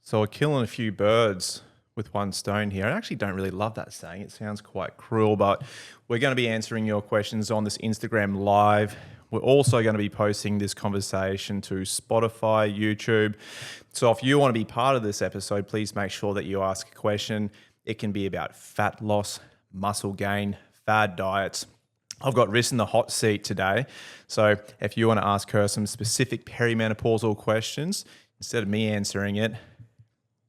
So we're killing a few birds with one stone here. I actually don't really love that saying. It sounds quite cruel, but we're going to be answering your questions on this Instagram Live. We're also going to be posting this conversation to Spotify, YouTube. So if you want to be part of this episode, please make sure that you ask a question. It can be about fat loss, muscle gain, fad diets. I've got Riss in the hot seat today. So if you want to ask her some specific perimenopausal questions, instead of me answering it,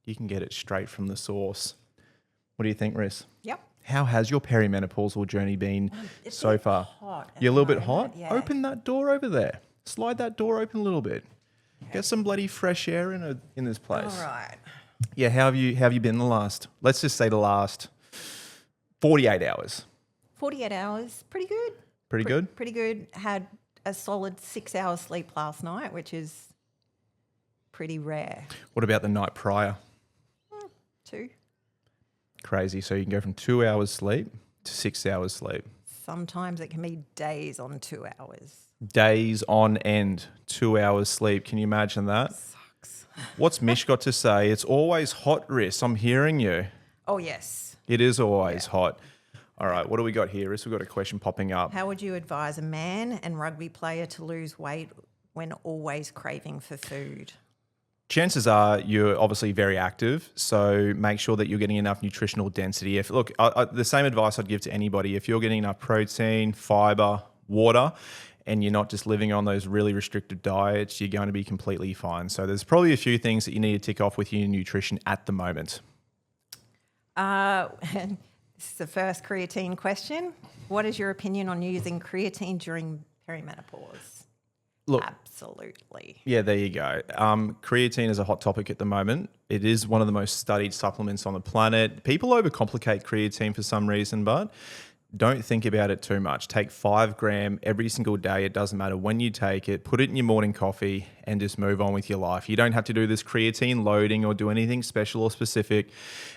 you can get it straight from the source. What do you think, Riss? Yep. How has your perimenopausal journey been It's so a bit far? hot at You're a the little bit hot? moment, yeah. Open that door over there. Slide that door open a little bit. Get some bloody fresh air in this place. All right. Yeah, how have you been the last, let's just say the last 48 hours? 48 hours, pretty good. Pretty good? Pretty good. Had a solid 6 hours sleep last night, which is pretty rare. What about the night prior? 2. Crazy. So you can go from 2 hours sleep to 6 hours sleep. Sometimes it can be days on 2 hours. Days on end, 2 hours sleep. Can you imagine that? Sucks. What's Mish got to say? It's always hot, Riss. I'm hearing you. Oh, yes. It is always hot. All right, what do we got here, Riss? We've got a question popping up. How would you advise a man and rugby player to lose weight when always craving for food? Chances are you're obviously very active, so make sure that you're getting enough nutritional density. The same advice I'd give to anybody, if you're getting enough protein, fiber, water, and you're not just living on those really restricted diets, you're going to be completely fine. So there's probably a few things that you need to tick off with your nutrition at the moment. This is the first creatine question. What is your opinion on using creatine during perimenopause? Look, Absolutely. yeah, there you go. Creatine is a hot topic at the moment. It is one of the most studied supplements on the planet. People overcomplicate creatine for some reason, but don't think about it too much. Take 5 gram every single day. It doesn't matter when you take it. Put it in your morning coffee and just move on with your life. You don't have to do this creatine loading or do anything special or specific.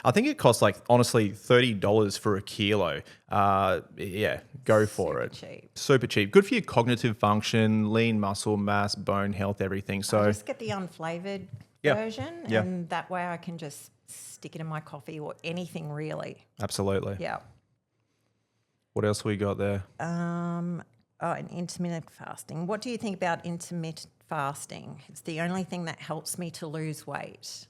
I think it costs honestly, $30 for a kilo. Yeah, go for it. Cheap. Super cheap. Good for your cognitive function, lean muscle mass, bone health, everything. So Just get the unflavoured Yeah. version, Yeah. and that way I can just stick it in my coffee or anything really. absolutely. Yeah. What else we got there? And intermittent fasting. What do you think about intermittent fasting? It's the only thing that helps me to lose weight.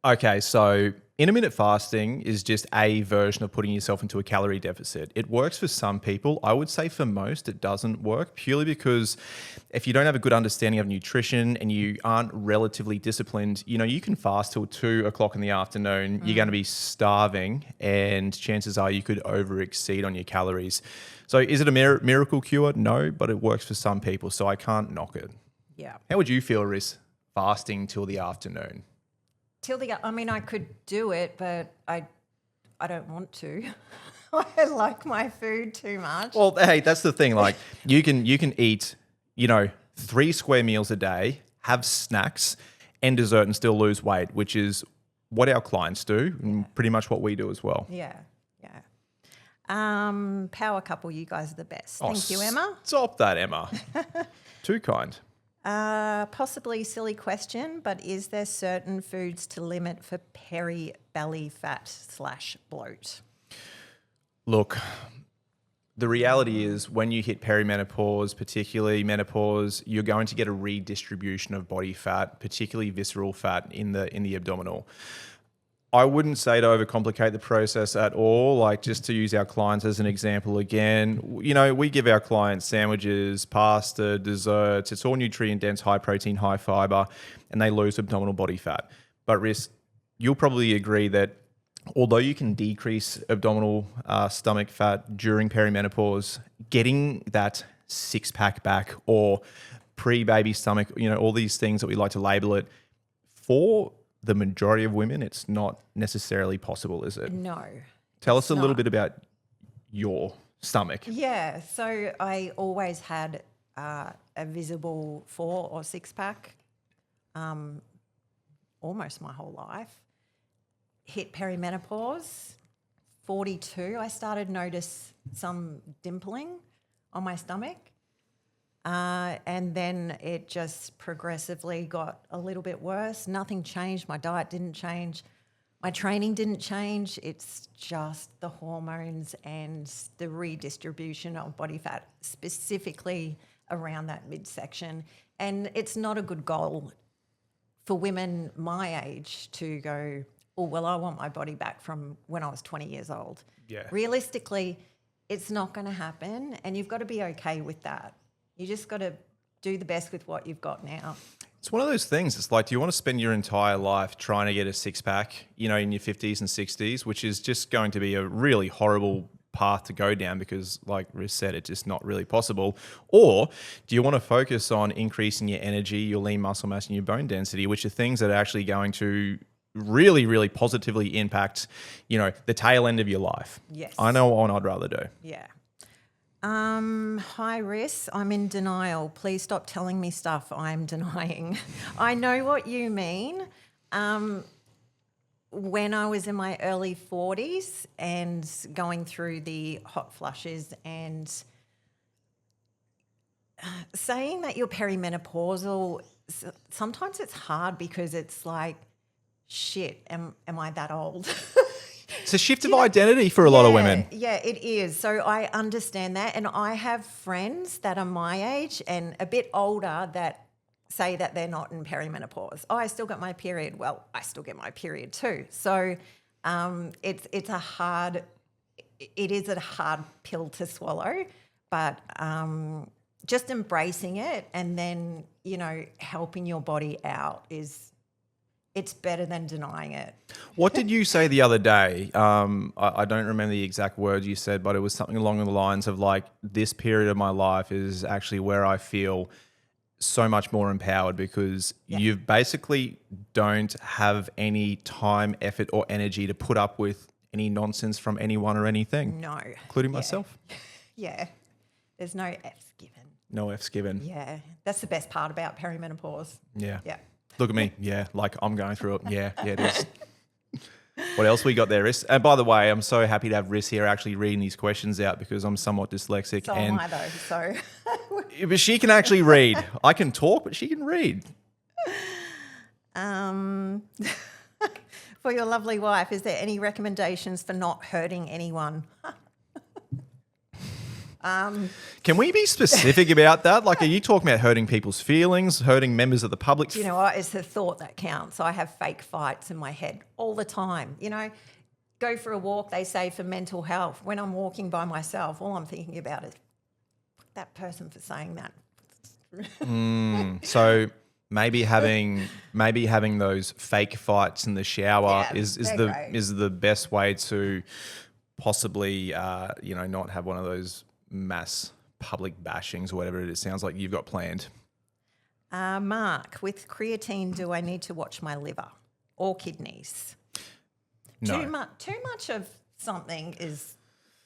Okay, so intermittent fasting is just a version of putting yourself into a calorie deficit. It works for some people. I would say for most, it doesn't work purely because if you don't have a good understanding of nutrition and you aren't relatively disciplined, you can fast till 2 o'clock in the afternoon. You're going to be starving and chances are you could overexceed on your calories. So is it a miracle cure? No, but it works for some people, so I can't knock it. Yeah. How would you feel, Riz, fasting till the afternoon? I could do it, but I don't want to. I like my food too much. Well, hey, that's the thing. Like you can eat, 3 square meals a day, have snacks and dessert and still lose weight, which is what our clients do and pretty much what we do as well. Yeah. Power couple, you guys are the best. Oh, Thank you, Emma. Stop that, Emma. Too kind. Possibly silly question, but is there certain foods to limit for belly fat / bloat? Look, the reality is when you hit perimenopause, particularly menopause, you're going to get a redistribution of body fat, particularly visceral fat in the abdominal. I wouldn't say to overcomplicate the process at all. Like just to use our clients as an example again, we give our clients sandwiches, pasta, desserts. It's all nutrient dense, high protein, high fiber, and they lose abdominal body fat. But Riz, you'll probably agree that although you can decrease abdominal stomach fat during perimenopause, getting that 6-pack back or pre-baby stomach, all these things that we like to label it, for the majority of women, it's not necessarily possible, is it? No. Tell us a little not. bit about your stomach. Yeah, so I always had a visible 4 or 6-pack almost my whole life. Hit perimenopause, 42, I started notice some dimpling on my stomach. And then it just progressively got a little bit worse. Nothing changed. My diet didn't change. My training didn't change. It's just the hormones and the redistribution of body fat, specifically around that midsection. And it's not a good goal for women my age to go, oh, well, I want my body back from when I was 20 years old. Yeah. Realistically, it's not going to happen, and you've got to be okay with that. You just got to do the best with what you've got now. It's one of those things. It's like, do you want to spend your entire life trying to get a six pack, in your 50s and 60s, which is just going to be a really horrible path to go down because, like Riz said, it's just not really possible? Or do you want to focus on increasing your energy, your lean muscle mass, and your bone density, which are things that are actually going to really, really positively impact, the tail end of your life? Yes. I know what I'd rather do. Yeah. Hi, Riss. I'm in denial. Please stop telling me stuff I'm denying. I know what you mean. When I was in my early 40s and going through the hot flushes and saying that you're perimenopausal, sometimes it's hard because it's like, shit, am I that old? It's a shift of identity for a lot of women. Yeah, it is. So I understand that. And I have friends that are my age and a bit older that say that they're not in perimenopause. Oh, I still got my period. Well, I still get my period too. So it is a hard pill to swallow, but just embracing it and then, helping your body out it's better than denying it. What did you say the other day? I don't remember the exact words you said, but it was something along the lines of like, this period of my life is actually where I feel so much more empowered because you basically don't have any time, effort or energy to put up with any nonsense from anyone or anything. No. Including myself. Yeah. There's no F's given. No F's given. Yeah. That's the best part about perimenopause. Yeah. Yeah. Look at me. Yeah. Like I'm going through it. Yeah. Yeah, it is. What else we got there, Riss? And by the way, I'm so happy to have Riss here actually reading these questions out because I'm somewhat dyslexic. So am I though, so. But she can actually read. I can talk, but she can read. For your lovely wife, is there any recommendations for not hurting anyone? Can we be specific about that? Like, are you talking about hurting people's feelings, hurting members of the public? Do you know what? It's the thought that counts. I have fake fights in my head all the time. Go for a walk, they say, for mental health. When I'm walking by myself, all I'm thinking about is that person for saying that. So maybe having those fake fights in the shower is the best way to possibly not have one of those mass public bashings or whatever it sounds like you've got planned. Mark, with creatine, do I need to watch my liver or kidneys? No. Too much of something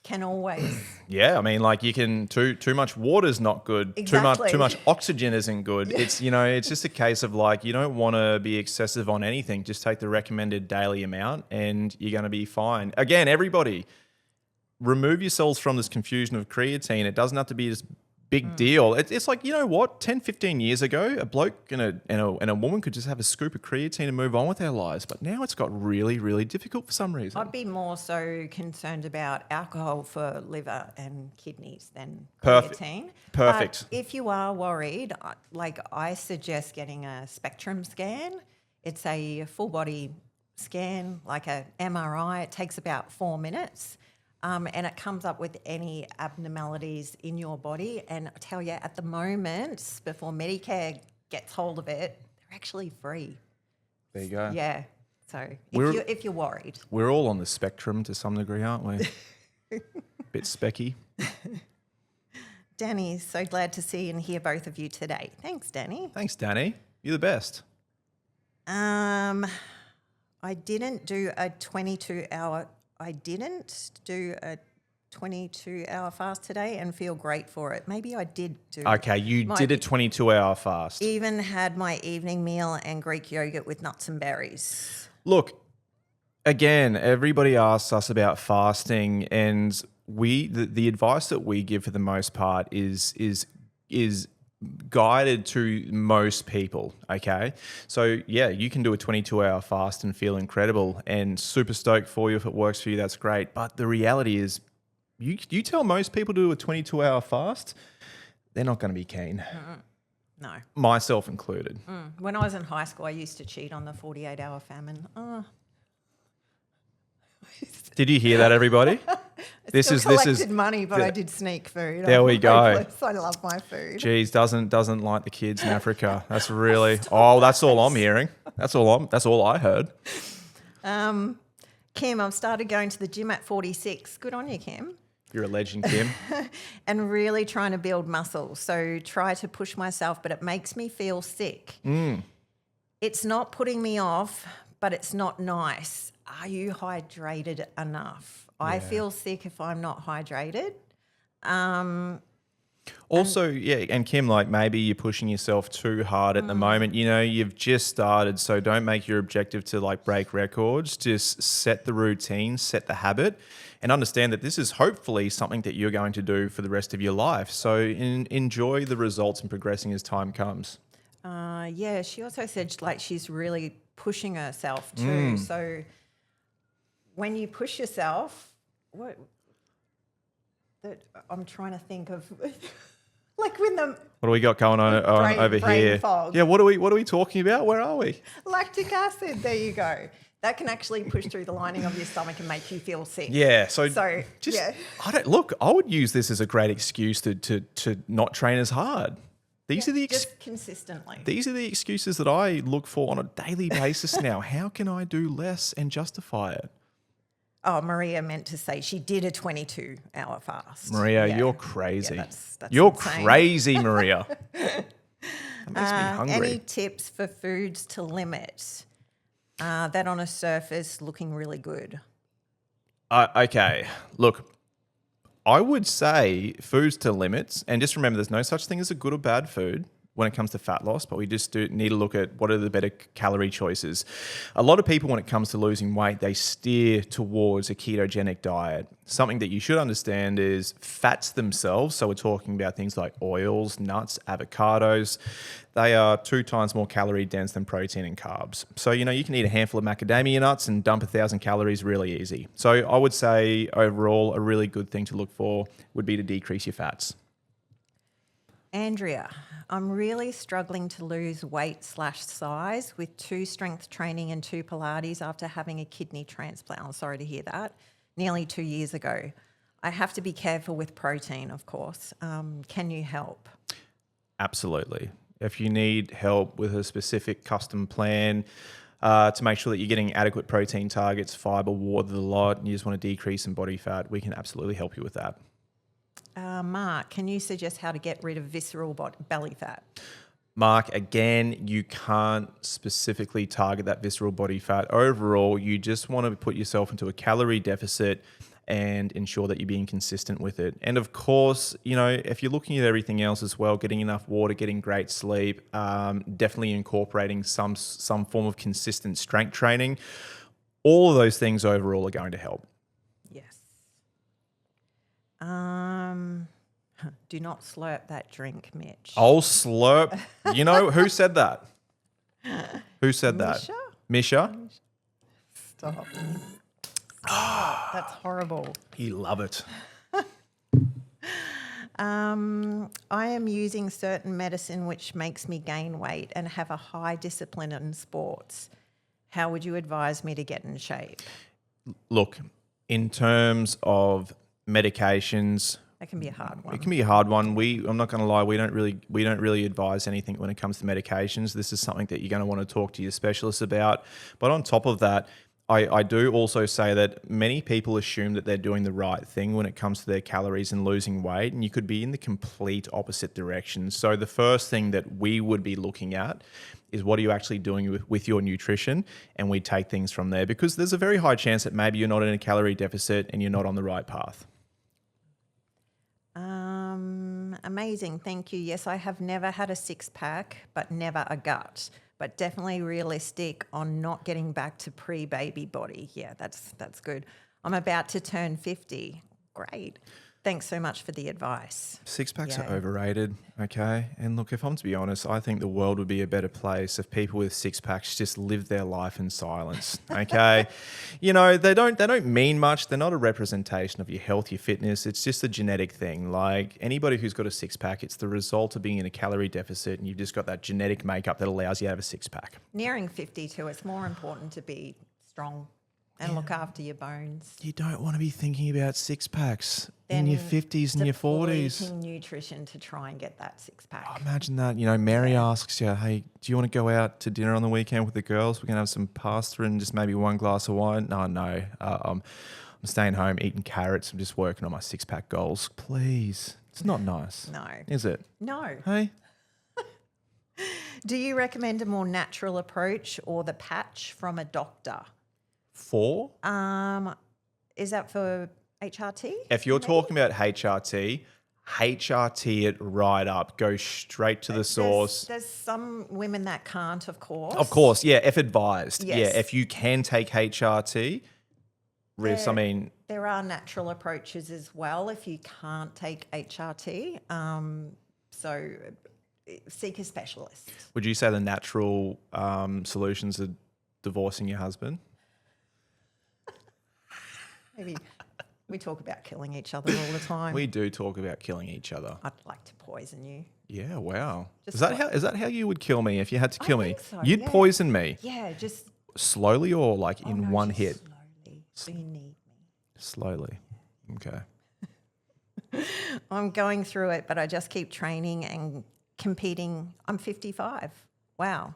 can always. Yeah, I mean, like too much water's not good. Exactly. Too much oxygen isn't good. It's it's just a case of like you don't want to be excessive on anything. Just take the recommended daily amount and you're going to be fine. Again, everybody, remove yourselves from this confusion of creatine. It doesn't have to be this big deal. It's like, 10, 15 years ago, a bloke and a woman could just have a scoop of creatine and move on with their lives. But now it's got really, really difficult for some reason. I'd be more so concerned about alcohol for liver and kidneys than Perfect. creatine. Perfect. But if you are worried, I suggest getting a spectrum scan. It's a full body scan, like a MRI. It takes about 4 minutes. And it comes up with any abnormalities in your body. And I tell you, at the moment, before Medicare gets hold of it, they're actually free. There you go. Yeah. So if you're worried. We're all on the spectrum to some degree, aren't we? Bit specky. Danny, so glad to see and hear both of you today. Thanks, Danny. Thanks, Danny. You're the best. I didn't do a 22-hour fast today and feel great for it. Maybe I did do. Okay, you did a 22-hour fast. Even had my evening meal and Greek yogurt with nuts and berries. Look, again, everybody asks us about fasting, and the advice that we give for the most part is guided to most people, okay? So, yeah, you can do a 22-hour fast and feel incredible and super stoked for you. If it works for you, that's great. But the reality is, you tell most people to do a 22-hour fast, they're not going to be keen, No. myself included. When I was in high school, I used to cheat on the 48-hour famine. Oh, Did you hear that, everybody? This still is collected money, but I did sneak food. There we go. Hopeless. I love my food. Geez, doesn't like the kids in Africa. That's really that's all I'm hearing. That's all I heard. Kim, I've started going to the gym at 46. Good on you, Kim. You're a legend, Kim. And really trying to build muscle. So try to push myself, but it makes me feel sick. It's not putting me off, but it's not nice. Are you hydrated enough? I feel sick if I'm not hydrated. Also, and Kim, like maybe you're pushing yourself too hard at the moment. You know, you've just started, so don't make your objective to like break records. Just set the routine, set the habit, and understand that this is hopefully something that you're going to do for the rest of your life. So enjoy the results and progressing as time comes. Yeah, she also said like she's really pushing herself too. So when you push yourself, I'm trying to think of like when the What do we got going on over brain here? fog. Yeah, what are we talking about? Where are we? lactic acid, there you go. That can actually push through the lining of your stomach and make you feel sick. Yeah, so just yeah. I would use this as a great excuse to not train as hard. These are the Just consistently. These are the excuses that I look for on a daily basis now. How can I do less and justify it? Oh, Maria meant to say she did a 22-hour fast. Maria, Yeah. you're crazy. Yeah, that's you're insane. crazy, Maria. That makes me hungry. Any tips for foods to limit that on a surface looking really good? Okay, look, I would say foods to limits, and just remember there's no such thing as a good or bad food when it comes to fat loss, but we just do need to look at what are the better calorie choices. A lot of people, when it comes to losing weight, they steer towards a ketogenic diet. Something that you should understand is fats themselves, so we're talking about things like oils, nuts, avocados, they are 2 times more calorie dense than protein and carbs. So, you know, you can eat a handful of macadamia nuts and dump 1,000 calories really easy. So I would say overall, a really good thing to look for would be to decrease your fats. Andrea, I'm really struggling to lose weight/size with 2 strength training and 2 Pilates after having a kidney transplant. I'm sorry to hear that. Nearly 2 years ago. I have to be careful with protein, of course. Can you help? Absolutely. If you need help with a specific custom plan to make sure that you're getting adequate protein targets, fiber, water, the lot, and you just want to decrease in body fat, we can absolutely help you with that. Mark, can you suggest how to get rid of visceral belly fat? Mark, again, you can't specifically target that visceral body fat. Overall, you just want to put yourself into a calorie deficit and ensure that you're being consistent with it. And of course, you know, if you're looking at everything else as well, getting enough water, getting great sleep, definitely incorporating some form of consistent strength training, all of those things overall are going to help. Yes. Do not slurp that drink, Mitch. I'll slurp. You know, who said that? Who said that? Misha? Stop. That's horrible. You love it. I am using certain medicine which makes me gain weight and have a high discipline in sports. How would you advise me to get in shape? Look, in terms of medications, That can be a hard one. it can be a hard one. I'm not going to lie, we don't really advise anything when it comes to medications. This is something that you're going to want to talk to your specialist about. But on top of that, I do also say that many people assume that they're doing the right thing when it comes to their calories and losing weight, and you could be in the complete opposite direction. So the first thing that we would be looking at is what are you actually doing with your nutrition, and we take things from there, because there's a very high chance that maybe you're not in a calorie deficit and you're not on the right path. Amazing. Thank you. Yes, I have never had a 6-pack, but never a gut. But definitely realistic on not getting back to pre-baby body. Yeah, that's good. I'm about to turn 50. Great. Thanks so much for the advice. Six packs Yeah. are overrated, okay? And look, if I'm to be honest, I think the world would be a better place if people with six packs just lived their life in silence, okay? You know, they don't mean much. They're not a representation of your health, your fitness. It's just a genetic thing. Like anybody who's got a six pack, it's the result of being in a calorie deficit, and you've just got that genetic makeup that allows you to have a six pack. Nearing 52, it's more important to be strong and look after your bones. You don't want to be thinking about six packs in Then your 50s and your 40s. depleting nutrition to try and get that six pack. Imagine that. You know, Mary asks you, hey, do you want to go out to dinner on the weekend with the girls? We're going to have some pasta and just maybe one glass of wine. No. I'm staying home, eating carrots. I'm just working on my six pack goals. Please. It's not nice. No. Is it? No. Hey? Do you recommend a more natural approach or the patch from a doctor? Four? Is that for HRT? If you're talking about HRT it right up. Go straight to the source. There's some women that can't, of course. Of course, yeah, if advised. Yes. Yeah, if you can take HRT, Riz, I mean, There are natural approaches as well if you can't take HRT. So seek a specialist. would you say the natural solutions are divorcing your husband? Maybe we talk about killing each other all the time. We do talk about killing each other. I'd like to poison you. Yeah, wow. Just Is that how you would kill me if you had to kill me? think so, You'd yeah. poison me Yeah, just slowly or like in no, one just hit? slowly. So you need me. Slowly. Okay. I'm going through it, but I just keep training and competing. I'm 55. Wow,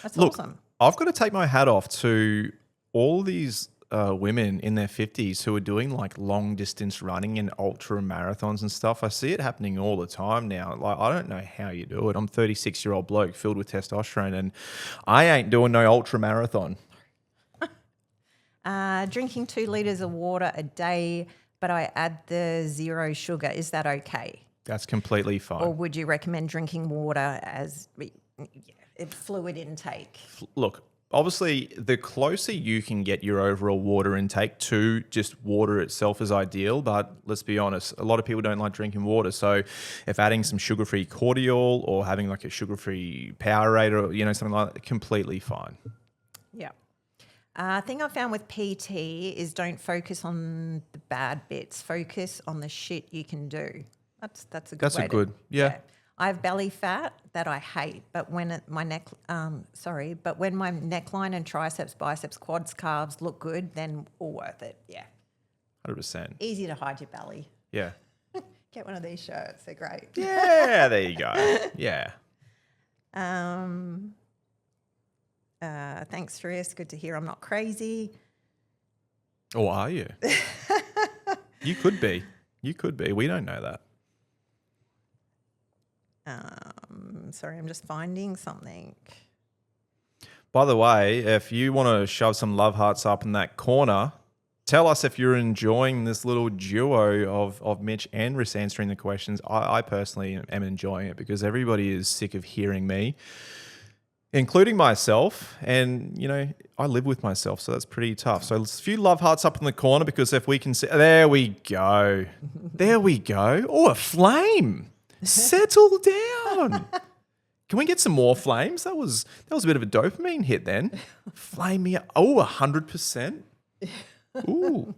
that's Look, awesome. I've got to take my hat off to all these women in their 50s who are doing like long distance running and ultra marathons and stuff. I see it happening all the time now. Like, I don't know how you do it. I'm a 36-year-old bloke filled with testosterone and I ain't doing no ultra marathon. Drinking 2 litres of water a day, but I add the 0 sugar. Is that okay? That's completely fine. Or would you recommend drinking water as fluid intake? Look, obviously, the closer you can get your overall water intake to just water itself is ideal. But let's be honest, a lot of people don't like drinking water. So if adding some sugar-free cordial or having like a sugar-free Powerade or, you know, something like that, completely fine. Yeah. Thing I found with PT is don't focus on the bad bits. Focus on the shit you can do. That's a good way to- yeah. I have belly fat that I hate, but when my when my neckline and triceps, biceps, quads, calves look good, then all worth it. Yeah. 100%. Easy to hide your belly. Yeah. Get one of these shirts. They're great. Yeah, there you go. Yeah. Thanks, Tris. Good to hear I'm not crazy. Or are you? You could be. You could be. We don't know that. Sorry, I'm just finding something. By the way, if you want to shove some love hearts up in that corner, tell us if you're enjoying this little duo of Mitch and Riss answering the questions. I personally am enjoying it because everybody is sick of hearing me, including myself. And, you know, I live with myself, so that's pretty tough. So let's a few love hearts up in the corner because if we can see, there we go. There we go. Oh, a flame. Settle down. Can we get some more flames? That was a bit of a dopamine hit then. Flame me up. Oh, 100%. Ooh.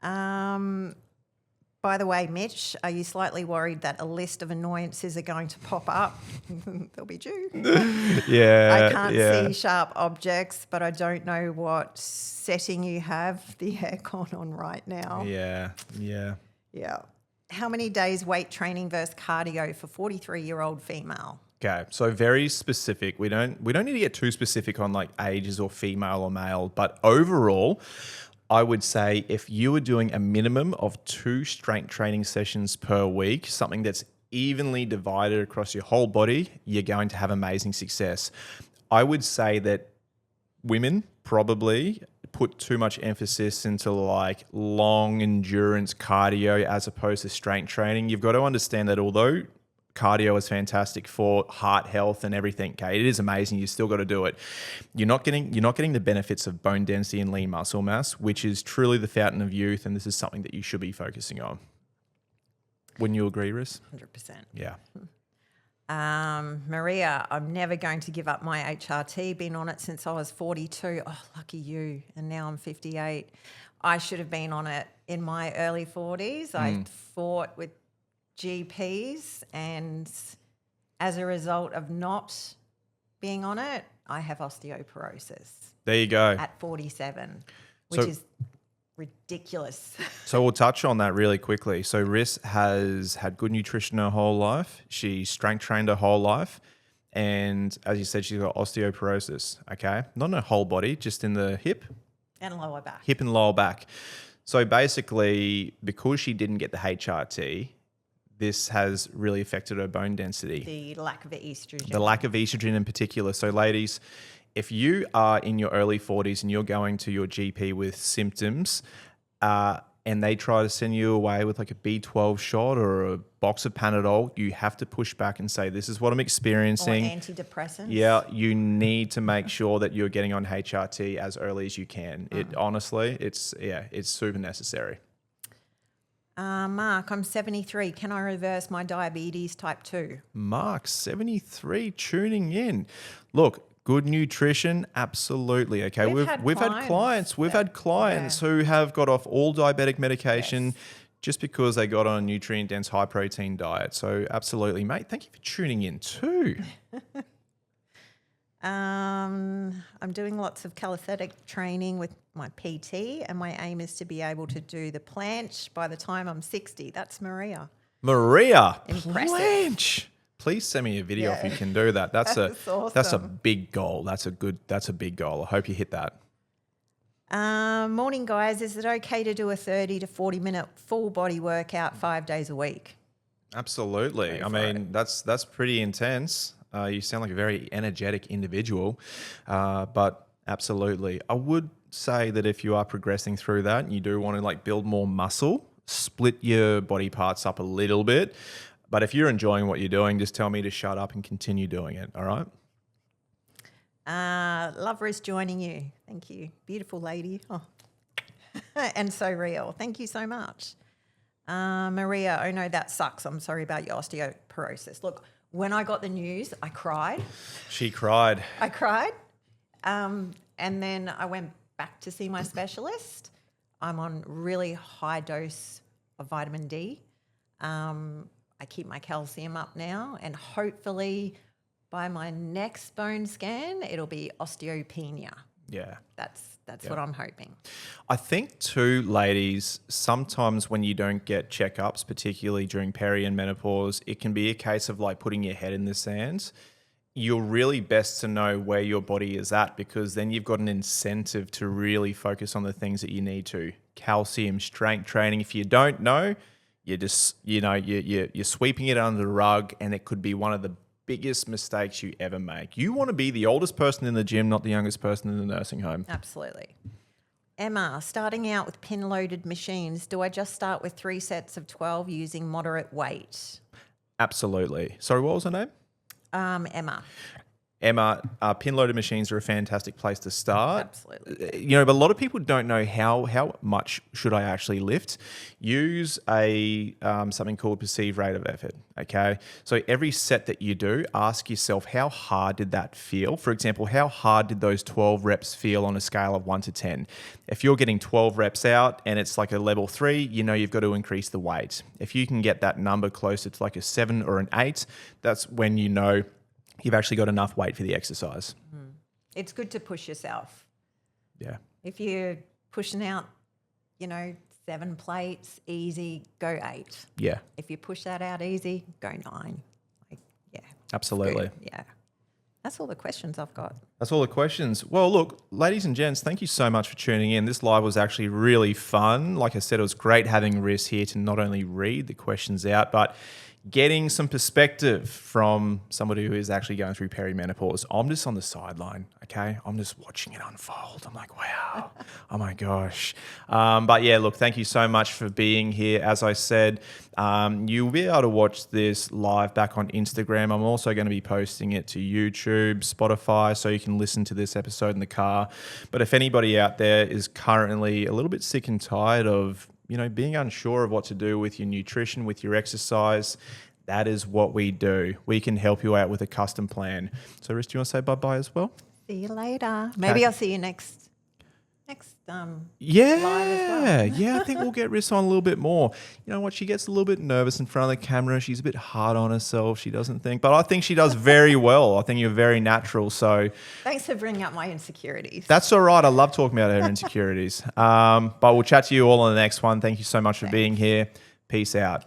By the way, Mitch, are you slightly worried that a list of annoyances are going to pop up? They'll be due. Yeah. I can't yeah. see sharp objects, but I don't know what setting you have the aircon on right now. Yeah. Yeah. How many days weight training versus cardio for 43-year-old female? Okay, so very specific. We don't need to get too specific on like ages or female or male, but overall, I would say if you were doing a minimum of 2 strength training sessions per week, something that's evenly divided across your whole body, you're going to have amazing success. I would say that women probably put too much emphasis into like long endurance cardio as opposed to strength training. You've got to understand that although cardio is fantastic for heart health and everything, okay, it is amazing. You still got to do it. You're not getting the benefits of bone density and lean muscle mass, which is truly the fountain of youth, and this is something that you should be focusing on. Wouldn't you agree, Riz? 100%. Yeah. Maria, I'm never going to give up my HRT. Been on it since I was 42. Oh, lucky you. And now I'm 58. I should have been on it in my early 40s. I fought with GPs, and as a result of not being on it, I have osteoporosis There you go. at 47, which So- is ridiculous. So we'll touch on that really quickly. So Riss has had good nutrition her whole life. She's strength trained her whole life. And as you said, she's got osteoporosis, okay? Not in her whole body, just in the hip And lower back. and lower back. So basically, because she didn't get the HRT, this has really affected her bone density. The lack of estrogen. The lack of estrogen in particular. So, ladies, if you are in your early 40s and you're going to your GP with symptoms and they try to send you away with like a B12 shot or a box of Panadol, you have to push back and say, this is what I'm or experiencing. antidepressants. Yeah, you need to make sure that you're getting on HRT as early as you can. It honestly, it's super necessary. Mark, I'm 73. Can I reverse my diabetes type 2? Mark, 73, tuning in. Look, good nutrition, absolutely. Okay, We've we've had had clients. We've that- had clients who have got off all diabetic medication just because they got on a nutrient dense, high protein diet. So absolutely, mate. Thank you for tuning in too. I'm doing lots of calisthenic training with my PT, and my aim is to be able to do the planche by the time I'm 60. That's Maria. Maria, Impressive. planche. Please send me a video if you can do that. That's That's that's a awesome. big goal. That's a big goal. I hope you hit that. Morning, guys. Is it okay to do a 30 to 40 minute full body workout 5 days a week? Absolutely. I mean, that's pretty intense. You sound like a very energetic individual, but absolutely. I would say that if you are progressing through that and you do want to like build more muscle, split your body parts up a little bit. But if you're enjoying what you're doing, just tell me to shut up and continue doing it. All right. Lover is joining you. Thank you. Beautiful lady. Oh. And so real. Thank you so much. Maria, oh no, that sucks. I'm sorry about your osteoporosis. Look, when I got the news, I cried. She cried. I cried. And then I went back to see my specialist. I'm on really high dose of vitamin D. I keep my calcium up now, and hopefully by my next bone scan, it'll be osteopenia. Yeah. That's what I'm hoping. I think too, ladies, sometimes when you don't get checkups, particularly during peri and menopause, it can be a case of like putting your head in the sand. You're really best to know where your body is at, because then you've got an incentive to really focus on the things that you need to. Calcium, strength training. If you don't know, you're just, you're sweeping it under the rug, and it could be one of the biggest mistakes you ever make. You want to be the oldest person in the gym, not the youngest person in the nursing home. Absolutely. Emma, starting out with pin-loaded machines, do I just start with 3 sets of 12 using moderate weight? Absolutely. Sorry, what was her name? Emma. Emma, pin-loaded machines are a fantastic place to start. Absolutely. But a lot of people don't know how much should I actually lift. Use a something called perceived rate of effort. Okay, so every set that you do, ask yourself, how hard did that feel? For example, how hard did those 12 reps feel on a scale of 1 to 10? If you're getting 12 reps out and it's like a level 3, you've got to increase the weight. If you can get that number closer to like a 7 or an 8, that's when you've actually got enough weight for the exercise. It's good to push yourself. Yeah. If you're pushing out, 7 plates, easy, go 8. Yeah, If you push that out easy, go 9. absolutely. Good. Yeah. That's all the questions I've got. That's all the questions. Well, look, ladies and gents, thank you so much for tuning in. This live was actually really fun. Like I said, it was great having Riss here to not only read the questions out, but getting some perspective from somebody who is actually going through perimenopause. I'm just on the sideline, okay? I'm just watching it unfold. I'm like, wow, oh my gosh. But yeah, look, thank you so much for being here. As I said, you'll be able to watch this live back on Instagram. I'm also going to be posting it to YouTube, Spotify, so you can listen to this episode in the car. But if anybody out there is currently a little bit sick and tired of being unsure of what to do with your nutrition, with your exercise, that is what we do. We can help you out with a custom plan. So, Riz, do you want to say bye-bye as well? See you later. Maybe I'll see you next Yeah, live as well. yeah, I think we'll get Riz on a little bit more. You know what? She gets a little bit nervous in front of the camera. She's a bit hard on herself. She doesn't think, but I think she does very well. I think you're very natural. So Thanks for bringing up my insecurities. that's all right. I love talking about her insecurities. But we'll chat to you all on the next one. Thank you so much for being here. Peace out.